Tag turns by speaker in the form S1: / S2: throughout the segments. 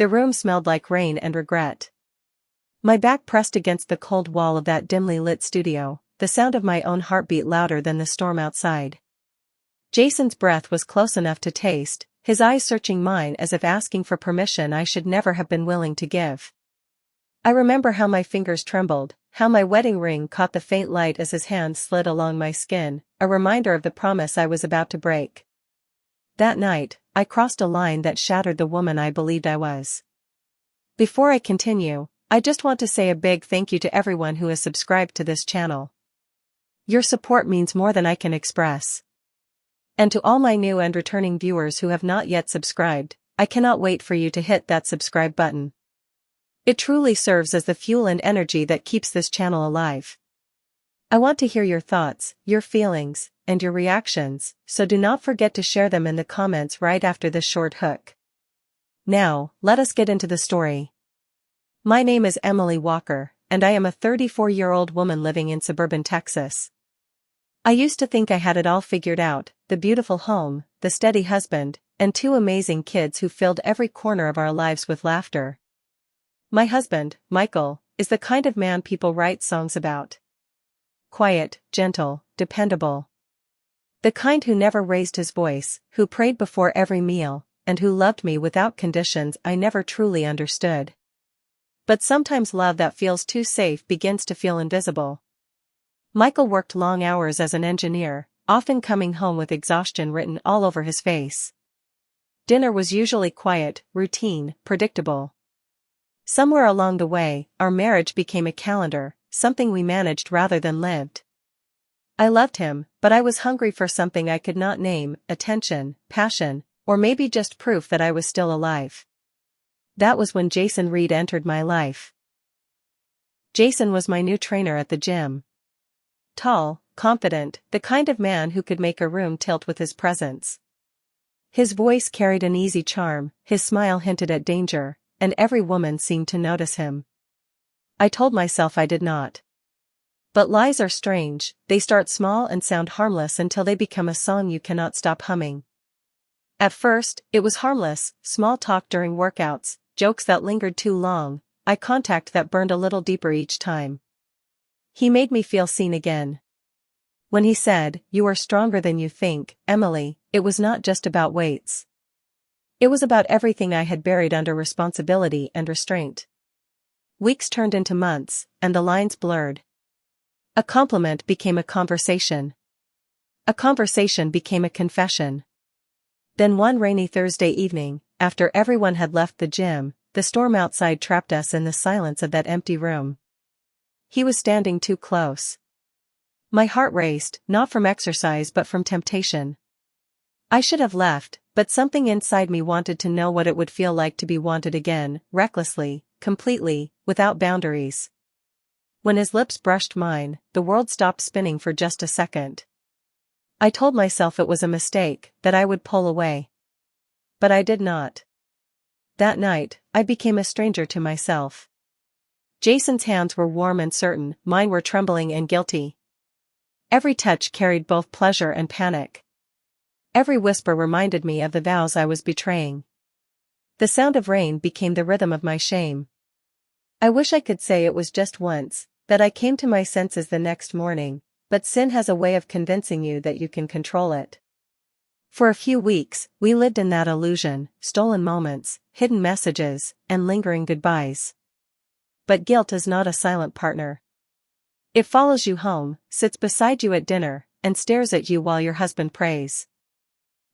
S1: The room smelled like rain and regret. My back pressed against the cold wall of that dimly lit studio, the sound of my own heartbeat louder than the storm outside. Jason's breath was close enough to taste, his eyes searching mine as if asking for permission I should never have been willing to give. I remember how my fingers trembled, how my wedding ring caught the faint light as his hand slid along my skin, a reminder of the promise I was about to break. That night, I crossed a line that shattered the woman I believed I was. Before I continue, I just want to say a big thank you to everyone who has subscribed to this channel. Your support means more than I can express. And to all my new and returning viewers who have not yet subscribed, I cannot wait for you to hit that subscribe button. It truly serves as the fuel and energy that keeps this channel alive. I want to hear your thoughts, your feelings, and your reactions, so do not forget to share them in the comments right after this short hook. Now, let us get into the story. My name is Emily Walker, and I am a 34-year-old woman living in suburban Texas. I used to think I had it all figured out, the beautiful home, the steady husband, and 2 amazing kids who filled every corner of our lives with laughter. My husband, Michael, is the kind of man people write songs about. Quiet, gentle, dependable. The kind who never raised his voice, who prayed before every meal, and who loved me without conditions I never truly understood. But sometimes love that feels too safe begins to feel invisible. Michael worked long hours as an engineer, often coming home with exhaustion written all over his face. Dinner was usually quiet, routine, predictable. Somewhere along the way, our marriage became a calendar, something we managed rather than lived. I loved him, but I was hungry for something I could not name, attention, passion, or maybe just proof that I was still alive. That was when Jason Reed entered my life. Jason was my new trainer at the gym. Tall, confident, the kind of man who could make a room tilt with his presence. His voice carried an easy charm, his smile hinted at danger, and every woman seemed to notice him. I told myself I did not. But lies are strange, they start small and sound harmless until they become a song you cannot stop humming. At first, it was harmless, small talk during workouts, jokes that lingered too long, eye contact that burned a little deeper each time. He made me feel seen again. When he said, "You are stronger than you think, Emily," it was not just about weights. It was about everything I had buried under responsibility and restraint. Weeks turned into months, and the lines blurred. A compliment became a conversation. A conversation became a confession. Then one rainy Thursday evening, after everyone had left the gym, the storm outside trapped us in the silence of that empty room. He was standing too close. My heart raced, not from exercise but from temptation. I should have left, but something inside me wanted to know what it would feel like to be wanted again, recklessly, completely, without boundaries. When his lips brushed mine, the world stopped spinning for just a second. I told myself it was a mistake, that I would pull away. But I did not. That night, I became a stranger to myself. Jason's hands were warm and certain, mine were trembling and guilty. Every touch carried both pleasure and panic. Every whisper reminded me of the vows I was betraying. The sound of rain became the rhythm of my shame. I wish I could say it was just once, that I came to my senses the next morning, but sin has a way of convincing you that you can control it. For a few weeks, we lived in that illusion, stolen moments, hidden messages, and lingering goodbyes. But guilt is not a silent partner. It follows you home, sits beside you at dinner, and stares at you while your husband prays.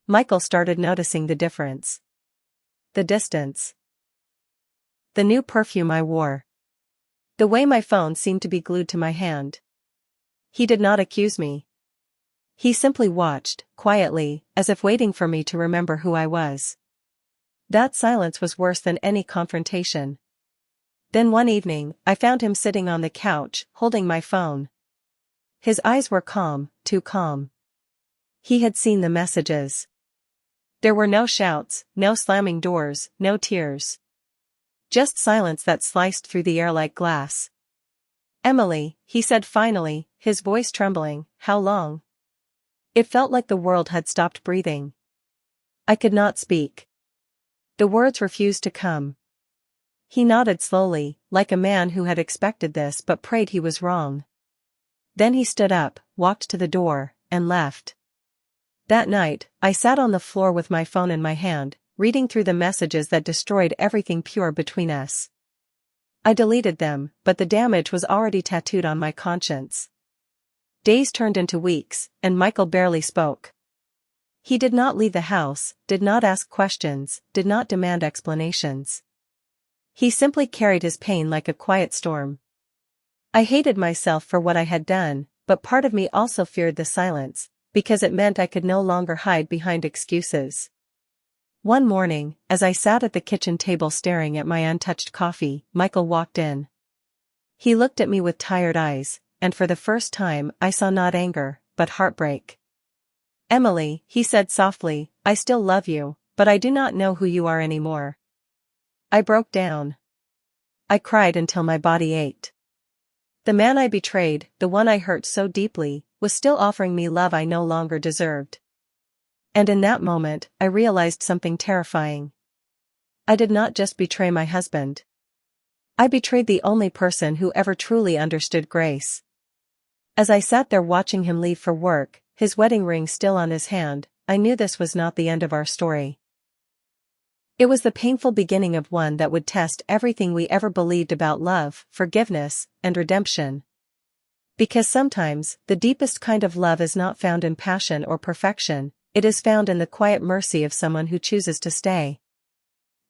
S1: Michael started noticing the difference. The distance. The new perfume I wore. The way my phone seemed to be glued to my hand. He did not accuse me. He simply watched, quietly, as if waiting for me to remember who I was. That silence was worse than any confrontation. Then one evening, I found him sitting on the couch, holding my phone. His eyes were calm, too calm. He had seen the messages. There were no shouts, no slamming doors, no tears. Just silence that sliced through the air like glass. "Emily," he said finally, his voice trembling, "how long?" It felt like the world had stopped breathing. I could not speak. The words refused to come. He nodded slowly, like a man who had expected this but prayed he was wrong. Then he stood up, walked to the door, and left. That night, I sat on the floor with my phone in my hand, reading through the messages that destroyed everything pure between us. I deleted them, but the damage was already tattooed on my conscience. Days turned into weeks, and Michael barely spoke. He did not leave the house, did not ask questions, did not demand explanations. He simply carried his pain like a quiet storm. I hated myself for what I had done, but part of me also feared the silence, because it meant I could no longer hide behind excuses. One morning, as I sat at the kitchen table staring at my untouched coffee, Michael walked in. He looked at me with tired eyes, and for the first time I saw not anger, but heartbreak. "Emily," he said softly, "I still love you, but I do not know who you are anymore." I broke down. I cried until my body ached. The man I betrayed, the one I hurt so deeply, was still offering me love I no longer deserved. And in that moment, I realized something terrifying. I did not just betray my husband. I betrayed the only person who ever truly understood grace. As I sat there watching him leave for work, his wedding ring still on his hand, I knew this was not the end of our story. It was the painful beginning of one that would test everything we ever believed about love, forgiveness, and redemption. Because sometimes, the deepest kind of love is not found in passion or perfection, it is found in the quiet mercy of someone who chooses to stay.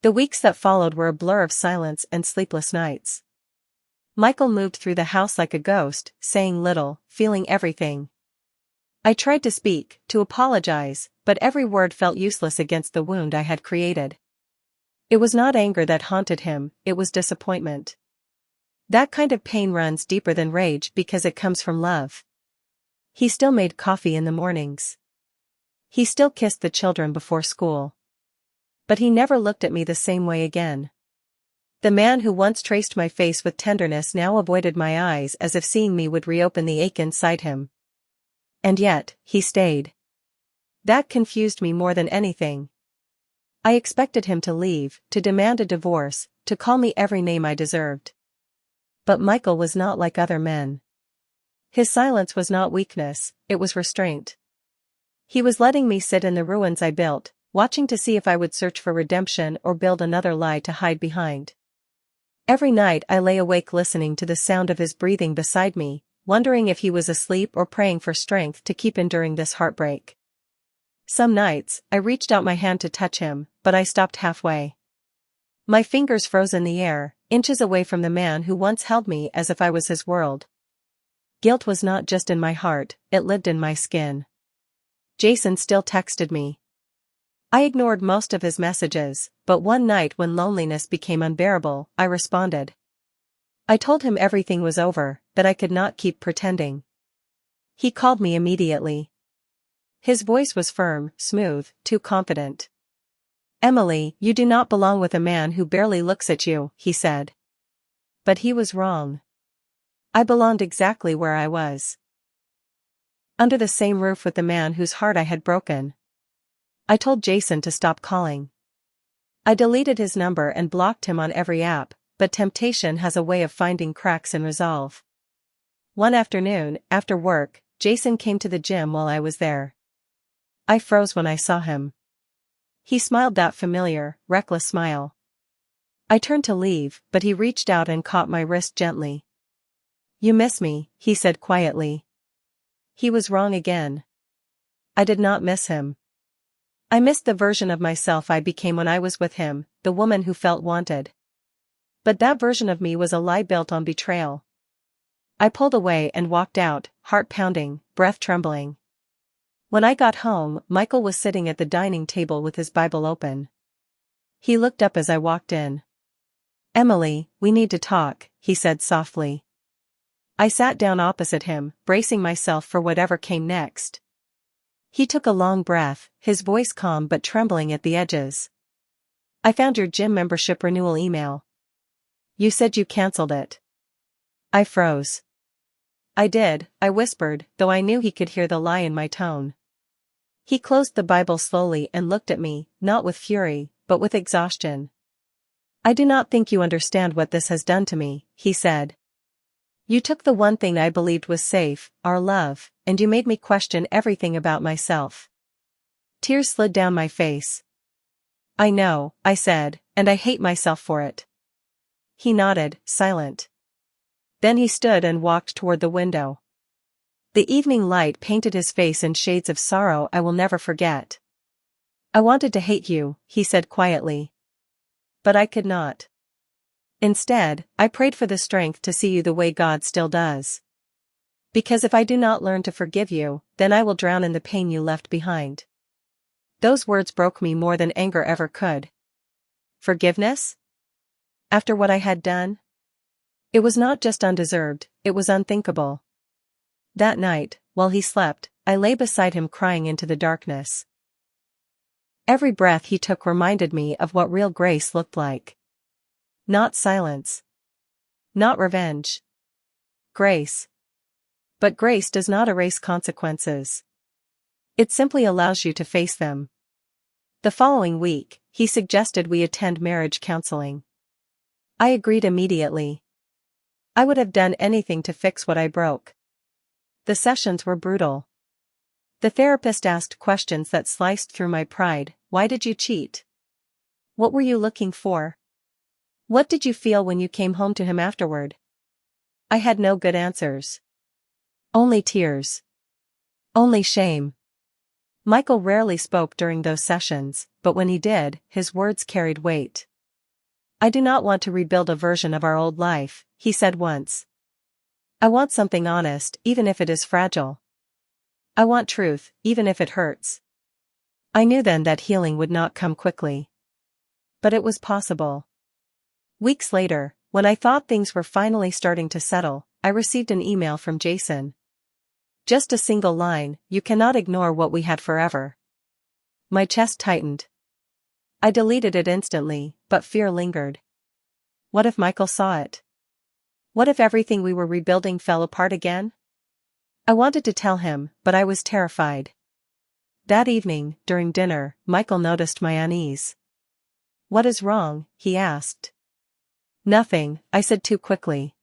S1: The weeks that followed were a blur of silence and sleepless nights. Michael moved through the house like a ghost, saying little, feeling everything. I tried to speak, to apologize, but every word felt useless against the wound I had created. It was not anger that haunted him, it was disappointment. That kind of pain runs deeper than rage because it comes from love. He still made coffee in the mornings. He still kissed the children before school. But he never looked at me the same way again. The man who once traced my face with tenderness now avoided my eyes as if seeing me would reopen the ache inside him. And yet, he stayed. That confused me more than anything. I expected him to leave, to demand a divorce, to call me every name I deserved. But Michael was not like other men. His silence was not weakness, it was restraint. He was letting me sit in the ruins I built, watching to see if I would search for redemption or build another lie to hide behind. Every night I lay awake listening to the sound of his breathing beside me, wondering if he was asleep or praying for strength to keep enduring this heartbreak. Some nights, I reached out my hand to touch him, but I stopped halfway. My fingers froze in the air, inches away from the man who once held me as if I was his world. Guilt was not just in my heart, it lived in my skin. Jason still texted me. I ignored most of his messages, but one night when loneliness became unbearable, I responded. I told him everything was over, that I could not keep pretending. He called me immediately. His voice was firm, smooth, too confident. "Emily, you do not belong with a man who barely looks at you," he said. But he was wrong. I belonged exactly where I was. Under the same roof with the man whose heart I had broken. I told Jason to stop calling. I deleted his number and blocked him on every app, but temptation has a way of finding cracks in resolve. One afternoon, after work, Jason came to the gym while I was there. I froze when I saw him. He smiled that familiar, reckless smile. I turned to leave, but he reached out and caught my wrist gently. "You miss me," he said quietly. He was wrong again. I did not miss him. I missed the version of myself I became when I was with him, the woman who felt wanted. But that version of me was a lie built on betrayal. I pulled away and walked out, heart pounding, breath trembling. When I got home, Michael was sitting at the dining table with his Bible open. He looked up as I walked in. "Emily, we need to talk," he said softly. I sat down opposite him, bracing myself for whatever came next. He took a long breath, his voice calm but trembling at the edges. "I found your gym membership renewal email. You said you canceled it." I froze. "I did," I whispered, though I knew he could hear the lie in my tone. He closed the Bible slowly and looked at me, not with fury, but with exhaustion. I do not think you understand what this has done to me, he said. You took the one thing I believed was safe, our love, and you made me question everything about myself. Tears slid down my face. I know, I said, and I hate myself for it. He nodded, silent. Then he stood and walked toward the window. The evening light painted his face in shades of sorrow I will never forget. I wanted to hate you, he said quietly. But I could not. Instead, I prayed for the strength to see you the way God still does. Because if I do not learn to forgive you, then I will drown in the pain you left behind. Those words broke me more than anger ever could. Forgiveness? After what I had done? It was not just undeserved, it was unthinkable. That night, while he slept, I lay beside him crying into the darkness. Every breath he took reminded me of what real grace looked like. Not silence. Not revenge. Grace. But grace does not erase consequences. It simply allows you to face them. The following week, he suggested we attend marriage counseling. I agreed immediately. I would have done anything to fix what I broke. The sessions were brutal. The therapist asked questions that sliced through my pride. Why did you cheat? What were you looking for? What did you feel when you came home to him afterward? I had no good answers. Only tears. Only shame. Michael rarely spoke during those sessions, but when he did, his words carried weight. I do not want to rebuild a version of our old life, he said once. I want something honest, even if it is fragile. I want truth, even if it hurts. I knew then that healing would not come quickly. But it was possible. Weeks later, when I thought things were finally starting to settle, I received an email from Jason. Just a single line, you cannot ignore what we had forever. My chest tightened. I deleted it instantly, but fear lingered. What if Michael saw it? What if everything we were rebuilding fell apart again? I wanted to tell him, but I was terrified. That evening, during dinner, Michael noticed my unease. What is wrong? He asked. Nothing, I said too quickly.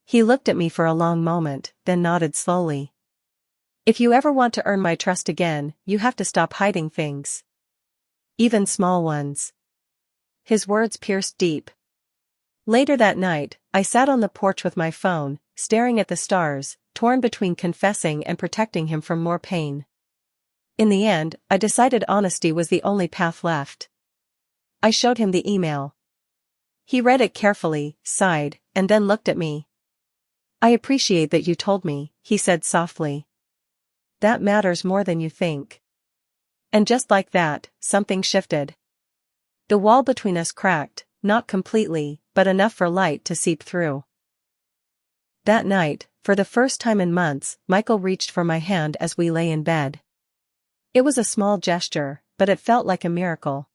S1: He looked at me for a long moment, then nodded slowly. If you ever want to earn my trust again, you have to stop hiding things. Even small ones. His words pierced deep. Later that night, I sat on the porch with my phone, staring at the stars, torn between confessing and protecting him from more pain. In the end, I decided honesty was the only path left. I showed him the email. He read it carefully, sighed, and then looked at me. I appreciate that you told me, he said softly. That matters more than you think. And just like that, something shifted. The wall between us cracked, not completely, but enough for light to seep through. That night, for the first time in months, Michael reached for my hand as we lay in bed. It was a small gesture, but it felt like a miracle.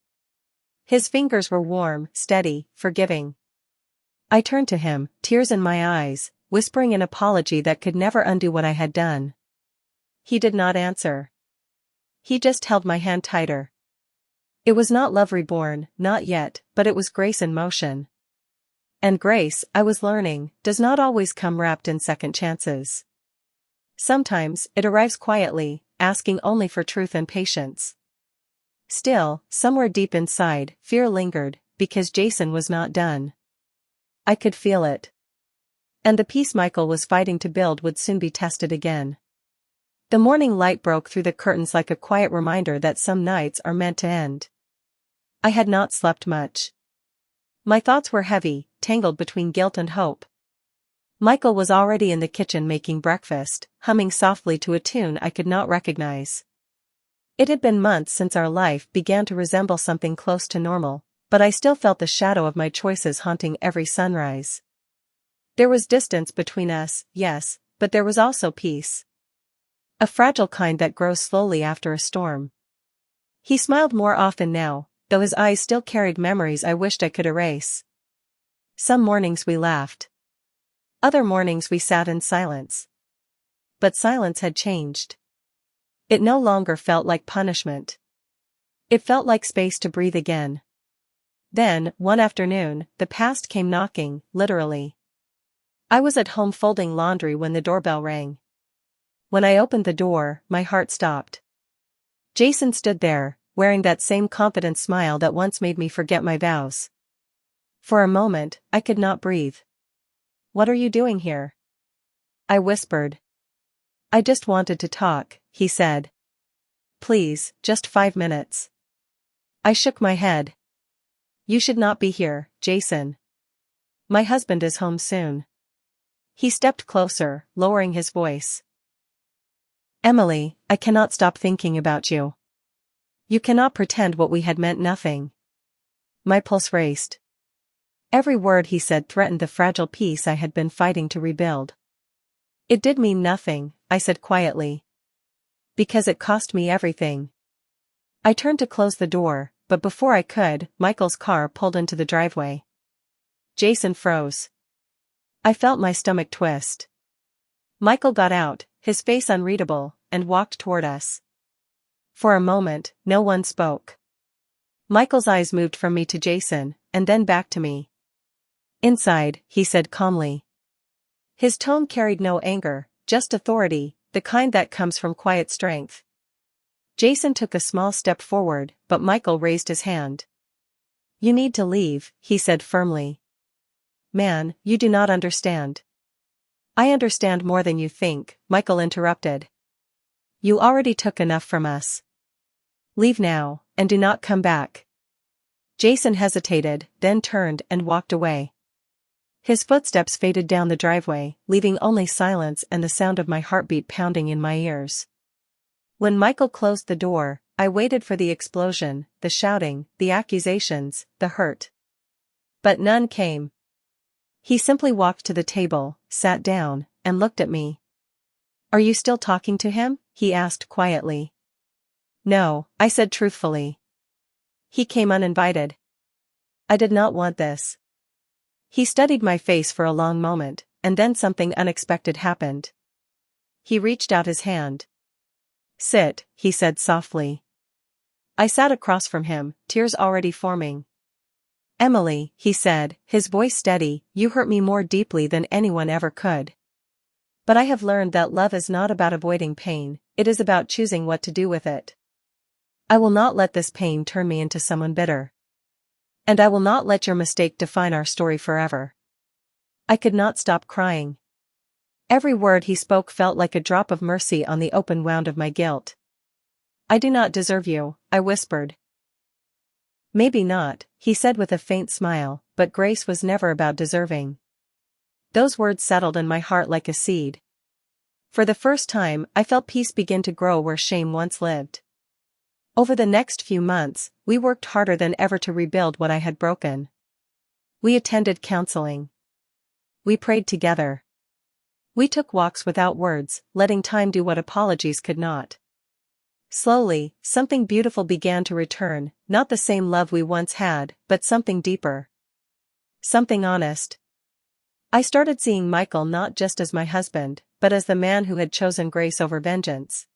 S1: His fingers were warm, steady, forgiving. I turned to him, tears in my eyes, whispering an apology that could never undo what I had done. He did not answer. He just held my hand tighter. It was not love reborn, not yet, but it was grace in motion. And grace, I was learning, does not always come wrapped in second chances. Sometimes, it arrives quietly, asking only for truth and patience. Still, somewhere deep inside, fear lingered, because Jason was not done. I could feel it. And the peace Michael was fighting to build would soon be tested again. The morning light broke through the curtains like a quiet reminder that some nights are meant to end. I had not slept much. My thoughts were heavy, tangled between guilt and hope. Michael was already in the kitchen making breakfast, humming softly to a tune I could not recognize. It had been months since our life began to resemble something close to normal, but I still felt the shadow of my choices haunting every sunrise. There was distance between us, yes, but there was also peace. A fragile kind that grows slowly after a storm. He smiled more often now, though his eyes still carried memories I wished I could erase. Some mornings we laughed. Other mornings we sat in silence. But silence had changed. It no longer felt like punishment. It felt like space to breathe again. Then, one afternoon, the past came knocking, literally. I was at home folding laundry when the doorbell rang. When I opened the door, my heart stopped. Jason stood there, wearing that same confident smile that once made me forget my vows. For a moment, I could not breathe. "What are you doing here?" I whispered. "I just wanted to talk," he said. "Please, just 5 minutes." I shook my head. "You should not be here, Jason. My husband is home soon." He stepped closer, lowering his voice. "Emily, I cannot stop thinking about you. You cannot pretend what we had meant nothing." My pulse raced. Every word he said threatened the fragile peace I had been fighting to rebuild. "It did mean nothing," I said quietly. "Because it cost me everything." I turned to close the door, but before I could, Michael's car pulled into the driveway. Jason froze. I felt my stomach twist. Michael got out, his face unreadable, and walked toward us. For a moment, no one spoke. Michael's eyes moved from me to Jason, and then back to me. "Inside," he said calmly. His tone carried no anger, just authority, the kind that comes from quiet strength. Jason took a small step forward, but Michael raised his hand. "You need to leave," he said firmly. "Man, you do not understand." "I understand more than you think," Michael interrupted. "You already took enough from us. Leave now, and do not come back." Jason hesitated, then turned and walked away. His footsteps faded down the driveway, leaving only silence and the sound of my heartbeat pounding in my ears. When Michael closed the door, I waited for the explosion, the shouting, the accusations, the hurt. But none came. He simply walked to the table, sat down, and looked at me. "Are you still talking to him?" he asked quietly. "No," I said truthfully. "He came uninvited. I did not want this." He studied my face for a long moment, and then something unexpected happened. He reached out his hand. "Sit," he said softly. I sat across from him, tears already forming. "Emily," he said, his voice steady, "you hurt me more deeply than anyone ever could. But I have learned that love is not about avoiding pain, it is about choosing what to do with it. I will not let this pain turn me into someone bitter. And I will not let your mistake define our story forever." I could not stop crying. Every word he spoke felt like a drop of mercy on the open wound of my guilt. "I do not deserve you," I whispered. "Maybe not," he said with a faint smile, "but grace was never about deserving." Those words settled in my heart like a seed. For the first time, I felt peace begin to grow where shame once lived. Over the next few months, we worked harder than ever to rebuild what I had broken. We attended counseling. We prayed together. We took walks without words, letting time do what apologies could not. Slowly, something beautiful began to return, not the same love we once had, but something deeper. Something honest. I started seeing Michael not just as my husband, but as the man who had chosen grace over vengeance.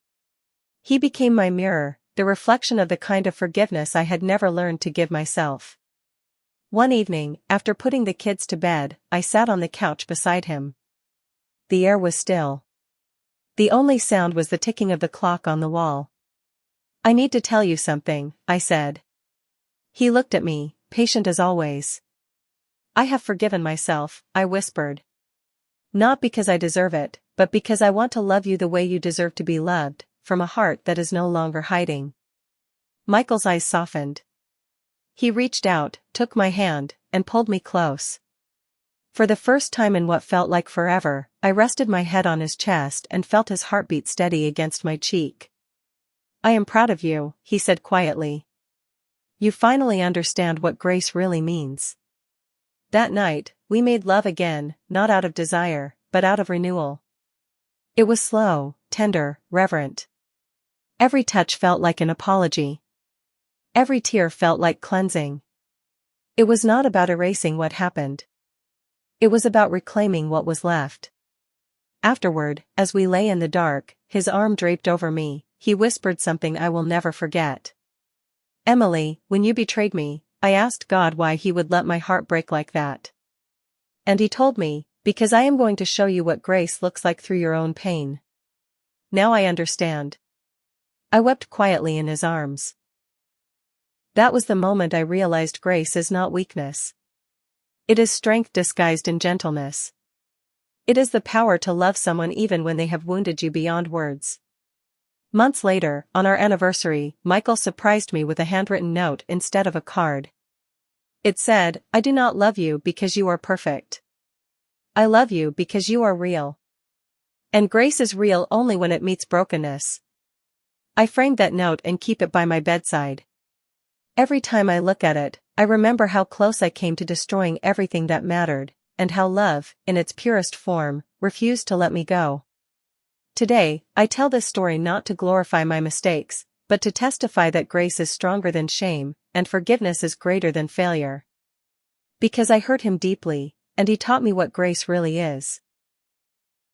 S1: He became my mirror, the reflection of the kind of forgiveness I had never learned to give myself. One evening, after putting the kids to bed, I sat on the couch beside him. The air was still. The only sound was the ticking of the clock on the wall. "I need to tell you something," I said. He looked at me, patient as always. "I have forgiven myself," I whispered. "Not because I deserve it, but because I want to love you the way you deserve to be loved, from a heart that is no longer hiding." Michael's eyes softened. He reached out, took my hand, and pulled me close. For the first time in what felt like forever, I rested my head on his chest and felt his heartbeat steady against my cheek. "I am proud of you," he said quietly. "You finally understand what grace really means." That night, we made love again, not out of desire, but out of renewal. It was slow, tender, reverent. Every touch felt like an apology. Every tear felt like cleansing. It was not about erasing what happened. It was about reclaiming what was left. Afterward, as we lay in the dark, his arm draped over me, he whispered something I will never forget. "Emily, when you betrayed me, I asked God why He would let my heart break like that. And He told me, because I am going to show you what grace looks like through your own pain. Now I understand. I wept quietly in His arms. That was the moment I realized grace is not weakness. It is strength disguised in gentleness. It is the power to love someone even when they have wounded you beyond words. Months later, on our anniversary, Michael surprised me with a handwritten note instead of a card. It said, "I do not love you because you are perfect. I love you because you are real. And grace is real only when it meets brokenness." I framed that note and keep it by my bedside. Every time I look at it, I remember how close I came to destroying everything that mattered, and how love, in its purest form, refused to let me go. Today, I tell this story not to glorify my mistakes, but to testify that grace is stronger than shame, and forgiveness is greater than failure. Because I hurt him deeply, and he taught me what grace really is.